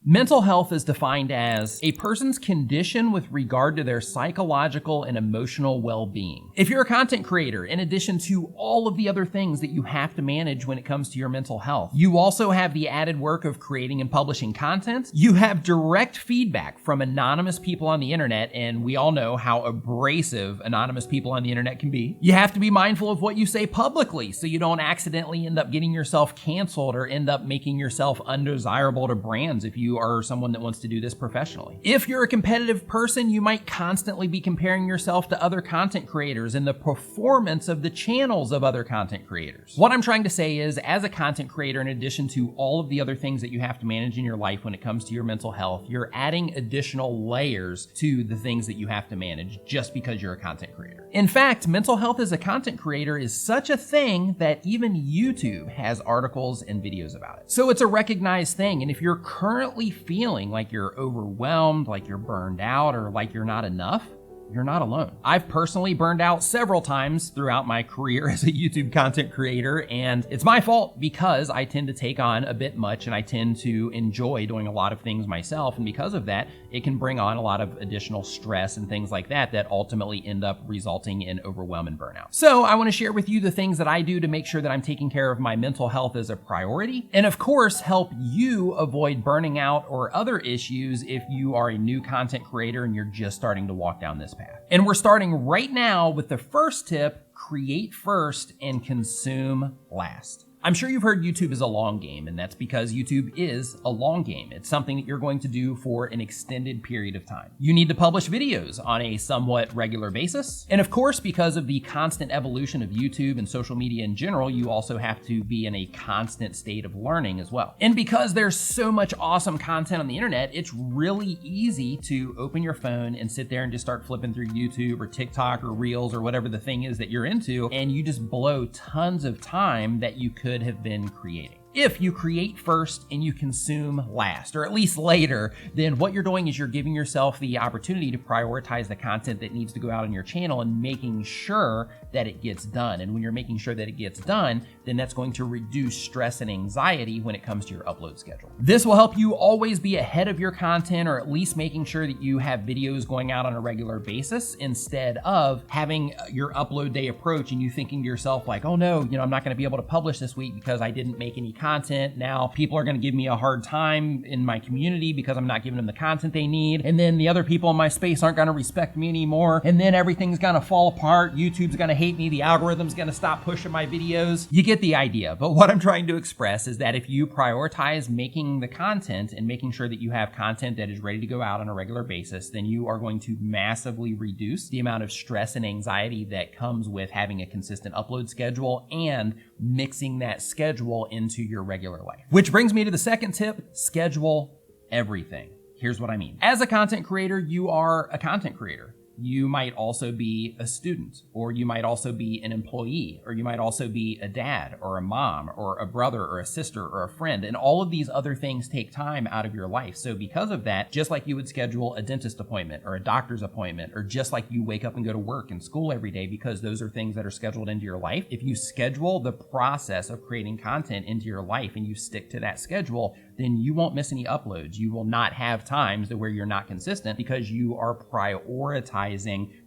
Mental health is defined as a person's condition with regard to their psychological and emotional well-being. If you're a content creator, in addition to all of the other things that you have to manage when it comes to your mental health, you also have the added work of creating and publishing content. You have direct feedback from anonymous people on the internet, and we all know how abrasive anonymous people on the internet can be. You have to be mindful of what you say publicly so you don't accidentally end up getting yourself canceled or end up making yourself undesirable to brands if you are someone that wants to do this professionally. If you're a competitive person, you might constantly be comparing yourself to other content creators and the performance of the channels of other content creators. What I'm trying to say is, as a content creator, in addition to all of the other things that you have to manage in your life when it comes to your mental health, you're adding additional layers to the things that you have to manage just because you're a content creator. In fact, mental health as a content creator is such a thing that even YouTube has articles and videos about it. So it's a recognized thing, and if you're currently feeling like you're overwhelmed, like you're burned out, or like you're not enough, you're not alone. I've personally burned out several times throughout my career as a YouTube content creator, and it's my fault because I tend to take on a bit much and I tend to enjoy doing a lot of things myself, and because of that, it can bring on a lot of additional stress and things like that that ultimately end up resulting in overwhelm and burnout. So I want to share with you the things that I do to make sure that I'm taking care of my mental health as a priority, and of course, help you avoid burning out or other issues if you are a new content creator and you're just starting to walk down this path. And we're starting right now with the first tip: create first and consume last. I'm sure you've heard YouTube is a long game, and that's because YouTube is a long game. It's something that you're going to do for an extended period of time. You need to publish videos on a somewhat regular basis. And of course, because of the constant evolution of YouTube and social media in general, you also have to be in a constant state of learning as well. And because there's so much awesome content on the internet, it's really easy to open your phone and sit there and just start flipping through YouTube or TikTok or Reels or whatever the thing is that you're into, and you just blow tons of time that you could have been creating. If you create first and you consume last, or at least later, then what you're doing is you're giving yourself the opportunity to prioritize the content that needs to go out on your channel and making sure that it gets done. And when you're making sure that it gets done, then that's going to reduce stress and anxiety when it comes to your upload schedule. This will help you always be ahead of your content, or at least making sure that you have videos going out on a regular basis instead of having your upload day approach and you thinking to yourself like, oh no, I'm not gonna be able to publish this week because I didn't make any content. Now people are going to give me a hard time in my community because I'm not giving them the content they need. And then the other people in my space aren't going to respect me anymore. And then everything's going to fall apart. YouTube's going to hate me. The algorithm's going to stop pushing my videos. You get the idea. But what I'm trying to express is that if you prioritize making the content and making sure that you have content that is ready to go out on a regular basis, then you are going to massively reduce the amount of stress and anxiety that comes with having a consistent upload schedule and mixing that schedule into your regular life. Which brings me to the second tip: schedule everything. Here's what I mean. As a content creator, you are a content creator. You might also be a student, or you might also be an employee, or you might also be a dad or a mom or a brother or a sister or a friend. And all of these other things take time out of your life. So because of that, just like you would schedule a dentist appointment or a doctor's appointment, or just like you wake up and go to work and school every day, because those are things that are scheduled into your life, if you schedule the process of creating content into your life and you stick to that schedule, then you won't miss any uploads. You will not have times where you're not consistent because you are prioritizing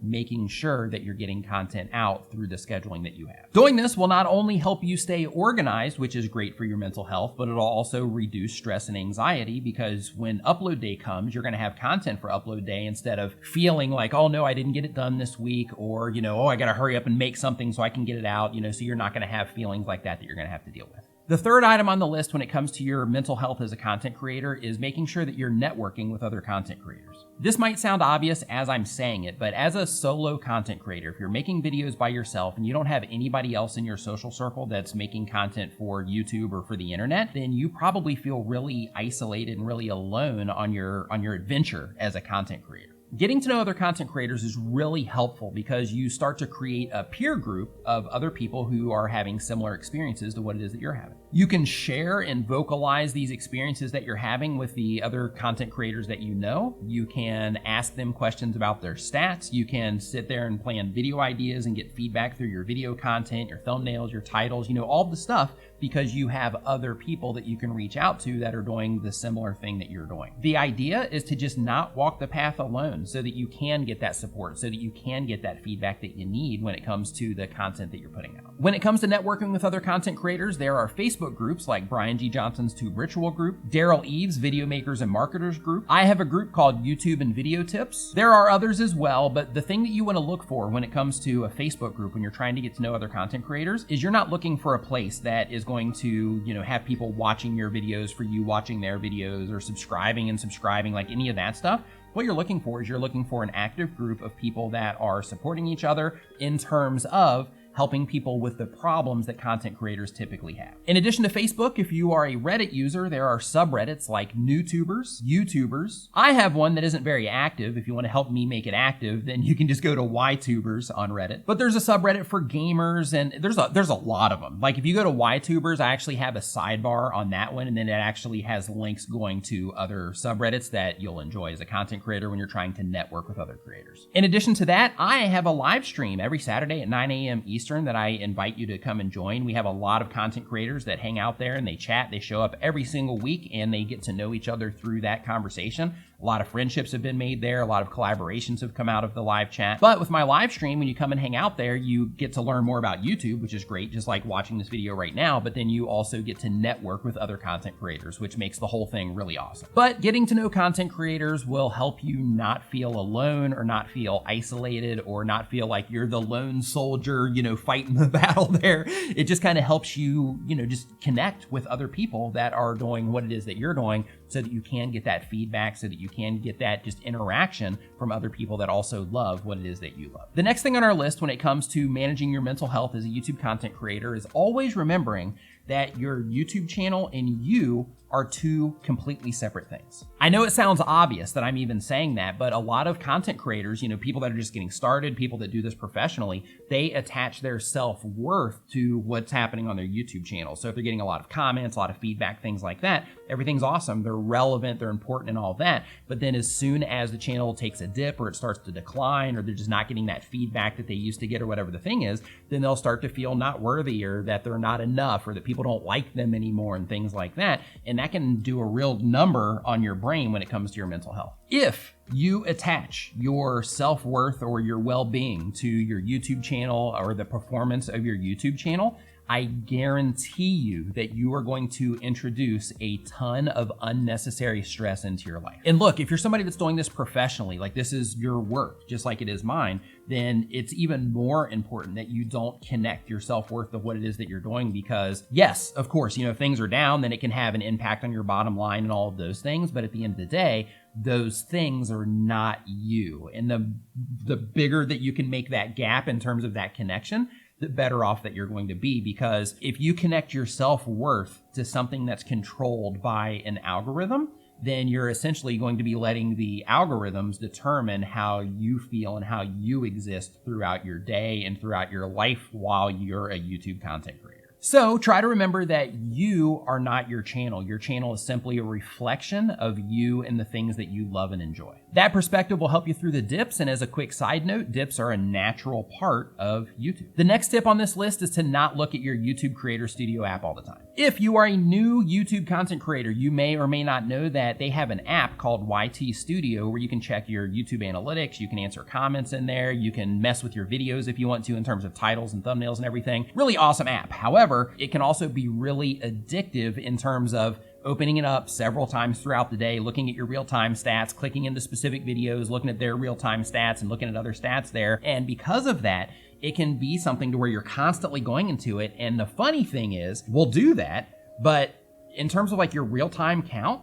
making sure that you're getting content out through the scheduling that you have. Doing this will not only help you stay organized, which is great for your mental health, but it'll also reduce stress and anxiety, because when upload day comes, you're going to have content for upload day instead of feeling like, oh no, I didn't get it done this week, or, oh, I got to hurry up and make something so I can get it out, so you're not going to have feelings like that you're going to have to deal with. The third item on the list when it comes to your mental health as a content creator is making sure that you're networking with other content creators. This might sound obvious as I'm saying it, but as a solo content creator, if you're making videos by yourself and you don't have anybody else in your social circle that's making content for YouTube or for the internet, then you probably feel really isolated and really alone on your adventure as a content creator. Getting to know other content creators is really helpful because you start to create a peer group of other people who are having similar experiences to what it is that you're having. You can share and vocalize these experiences that you're having with the other content creators that you know. You can ask them questions about their stats. You can sit there and plan video ideas and get feedback through your video content, your thumbnails, your titles, all the stuff, because you have other people that you can reach out to that are doing the similar thing that you're doing. The idea is to just not walk the path alone so that you can get that support, so that you can get that feedback that you need when it comes to the content that you're putting out. When it comes to networking with other content creators, there are Facebook groups like Brian G. Johnson's Tube Ritual group, Daryl Eves' Video Makers and Marketers group. I have a group called YouTube and Video Tips. There are others as well, but the thing that you want to look for when it comes to a Facebook group when you're trying to get to know other content creators is you're not looking for a place that is going to, have people watching your videos for you watching their videos or subscribing, like any of that stuff. What you're looking for is you're looking for an active group of people that are supporting each other in terms of helping people with the problems that content creators typically have. In addition to Facebook, if you are a Reddit user, there are subreddits like Newtubers, YouTubers. I have one that isn't very active. If you want to help me make it active, then you can just go to YTubers on Reddit. But there's a subreddit for gamers, and there's a lot of them. Like if you go to YTubers, I actually have a sidebar on that one, and then it actually has links going to other subreddits that you'll enjoy as a content creator when you're trying to network with other creators. In addition to that, I have a live stream every Saturday at 9 a.m. Eastern that I invite you to come and join. We have a lot of content creators that hang out there and they chat. They show up every single week and they get to know each other through that conversation. A lot of friendships have been made there. A lot of collaborations have come out of the live chat. But with my live stream, when you come and hang out there, you get to learn more about YouTube, which is great, just like watching this video right now. But then you also get to network with other content creators, which makes the whole thing really awesome. But getting to know content creators will help you not feel alone or not feel isolated or not feel like you're the lone soldier, fighting the battle there. It just kind of helps you, just connect with other people that are doing what it is that you're doing so that you can get that feedback, so that you can get that just interaction from other people that also love what it is that you love. The next thing on our list when it comes to managing your mental health as a YouTube content creator is always remembering that your YouTube channel and you are two completely separate things. I know it sounds obvious that I'm even saying that, but a lot of content creators, people that are just getting started, people that do this professionally, they attach their self-worth to what's happening on their YouTube channel. So if they're getting a lot of comments, a lot of feedback, things like that, everything's awesome. They're relevant, they're important and all that. But then as soon as the channel takes a dip or it starts to decline or they're just not getting that feedback that they used to get or whatever the thing is, then they'll start to feel not worthy or that they're not enough or that people don't like them anymore and things like that. And that can do a real number on your brain when it comes to your mental health. If you attach your self-worth or your well-being to your YouTube channel or the performance of your YouTube channel, I guarantee you that you are going to introduce a ton of unnecessary stress into your life. And look, if you're somebody that's doing this professionally, like this is your work, just like it is mine, then it's even more important that you don't connect your self-worth of what it is that you're doing because yes, of course, if things are down, then it can have an impact on your bottom line and all of those things. But at the end of the day, those things are not you. And the bigger that you can make that gap in terms of that connection, the better off that you're going to be. Because if you connect your self-worth to something that's controlled by an algorithm, then you're essentially going to be letting the algorithms determine how you feel and how you exist throughout your day and throughout your life while you're a YouTube content creator. So try to remember that you are not your channel. Your channel is simply a reflection of you and the things that you love and enjoy. That perspective will help you through the dips, and as a quick side note, dips are a natural part of YouTube. The next tip on this list is to not look at your YouTube Creator Studio app all the time. If you are a new YouTube content creator, you may or may not know that they have an app called YT Studio where you can check your YouTube analytics, you can answer comments in there, you can mess with your videos if you want to in terms of titles and thumbnails and everything. Really awesome app. However, it can also be really addictive in terms of opening it up several times throughout the day, looking at your real-time stats, clicking into specific videos, looking at their real-time stats and looking at other stats there. And because of that, it can be something to where you're constantly going into it. And the funny thing is, we'll do that, but in terms of like your real-time count,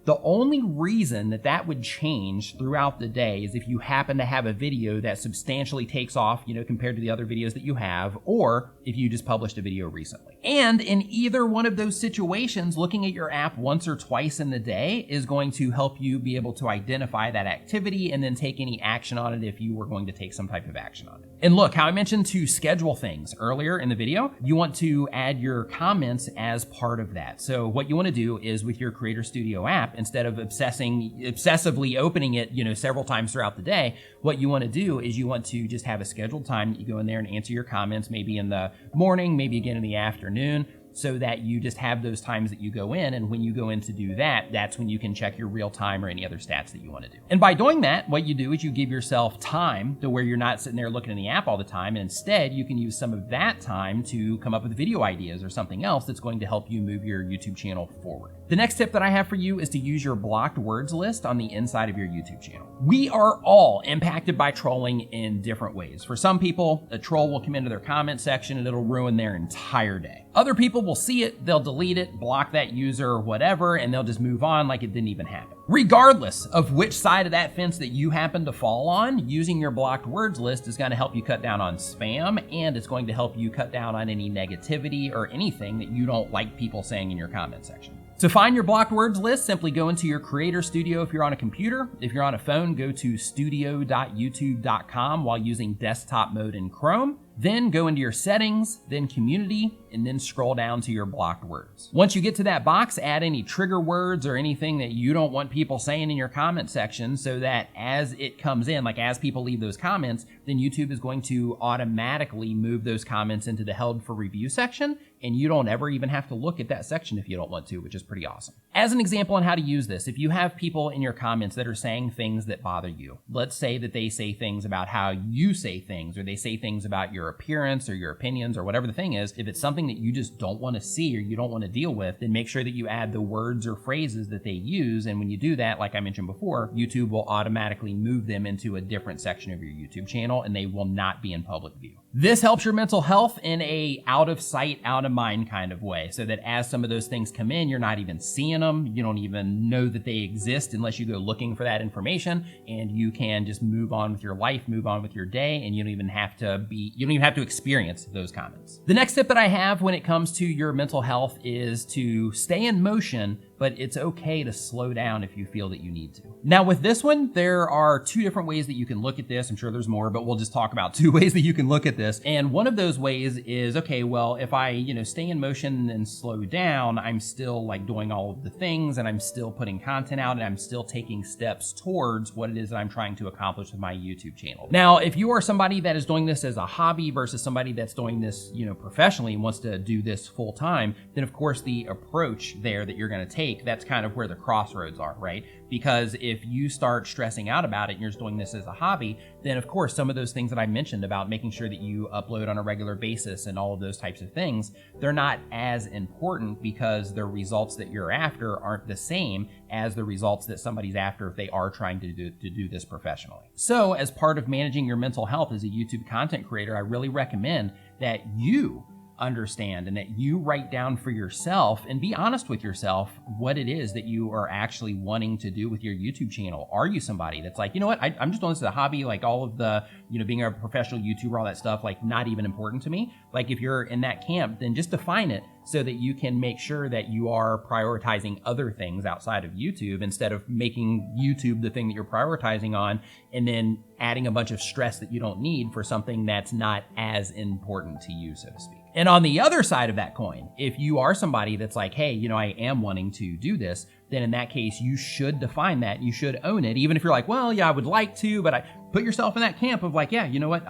The only reason that that would change throughout the day is if you happen to have a video that substantially takes off, compared to the other videos that you have, or if you just published a video recently. And in either one of those situations, looking at your app once or twice in the day is going to help you be able to identify that activity and then take any action on it if you were going to take some type of action on it. And look, how I mentioned to schedule things earlier in the video, you want to add your comments as part of that. So what you want to do is with your Creator Studio app, instead of obsessively opening it, several times throughout the day, what you want to do is you want to just have a scheduled time that you go in there and answer your comments, maybe in the morning, maybe again in the afternoon, so that you just have those times that you go in, and when you go in to do that, that's when you can check your real time or any other stats that you want to do. And by doing that, what you do is you give yourself time to where you're not sitting there looking in the app all the time, and instead you can use some of that time to come up with video ideas or something else that's going to help you move your YouTube channel forward. The next tip that I have for you is to use your blocked words list on the inside of your YouTube channel. We are all impacted by trolling in different ways. For some people, a troll will come into their comment section and it'll ruin their entire day. Other people will see it, they'll delete it, block that user or whatever, and they'll just move on like it didn't even happen. Regardless of which side of that fence that you happen to fall on, using your blocked words list is going to help you cut down on spam, and it's going to help you cut down on any negativity or anything that you don't like people saying in your comment section. To find your blocked words list, simply go into your Creator Studio if you're on a computer. If you're on a phone, go to studio.youtube.com while using desktop mode in Chrome. Then go into your settings, then community, and then scroll down to your blocked words. Once you get to that box, add any trigger words or anything that you don't want people saying in your comment section, so that as it comes in, like as people leave those comments, then YouTube is going to automatically move those comments into the held for review section, and you don't ever even have to look at that section if you don't want to, which is pretty awesome. As an example on how to use this, if you have people in your comments that are saying things that bother you, let's say that they say things about how you say things, or they say things about your appearance or your opinions or whatever the thing is, if it's something that you just don't want to see or you don't want to deal with, then make sure that you add the words or phrases that they use. And when you do that, like I mentioned before, YouTube will automatically move them into a different section of your YouTube channel, and they will not be in public view. This helps your mental health in a out of sight, out of mind kind of way, so that as some of those things come in, you're not even seeing them. You don't even know that they exist unless you go looking for that information, and you can just move on with your life, move on with your day, and you don't even have to experience those comments. The next tip that I have when it comes to your mental health is to stay in motion, but it's okay to slow down if you feel that you need to. Now with this one, there are two different ways that you can look at this. I'm sure there's more, but we'll just talk about two ways that you can look at this. And one of those ways is, okay, well, if I, stay in motion and slow down, I'm still like doing all of the things, and I'm still putting content out, and I'm still taking steps towards what it is that I'm trying to accomplish with my YouTube channel. Now, if you are somebody that is doing this as a hobby versus somebody that's doing this, professionally and wants to do this full time, then of course the approach there that you're going to take, that's kind of where the crossroads are, right? Because if you start stressing out about it and you're just doing this as a hobby, then of course some of those things that I mentioned about making sure that you upload on a regular basis and all of those types of things, they're not as important, because the results that you're after aren't the same as the results that somebody's after if they are trying to do this professionally. So as part of managing your mental health as a YouTube content creator, I really recommend that you understand and that you write down for yourself and be honest with yourself what it is that you are actually wanting to do with your YouTube channel. Are you somebody that's like, I'm just doing this as a hobby, like all of the, being a professional YouTuber, all that stuff, like not even important to me? Like if you're in that camp, then just define it so that you can make sure that you are prioritizing other things outside of YouTube, instead of making YouTube the thing that you're prioritizing on and then adding a bunch of stress that you don't need for something that's not as important to you, so to speak. And on the other side of that coin, if you are somebody that's like, hey, I am wanting to do this, then in that case, you should define that. You should own it. Even if you're like, well, yeah, I would like to, but I put yourself in that camp of like, yeah, you know what?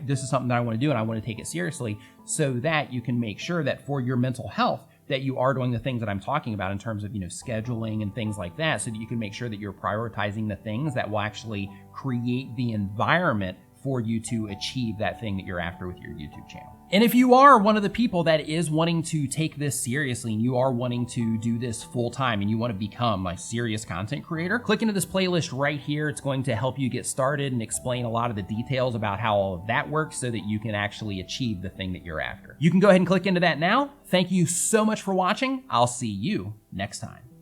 This is something that I want to do and I want to take it seriously, so that you can make sure that for your mental health, that you are doing the things that I'm talking about in terms of, scheduling and things like that, so that you can make sure that you're prioritizing the things that will actually create the environment for you to achieve that thing that you're after with your YouTube channel. And if you are one of the people that is wanting to take this seriously and you are wanting to do this full time and you want to become a serious content creator, click into this playlist right here. It's going to help you get started and explain a lot of the details about how all of that works so that you can actually achieve the thing that you're after. You can go ahead and click into that now. Thank you so much for watching. I'll see you next time.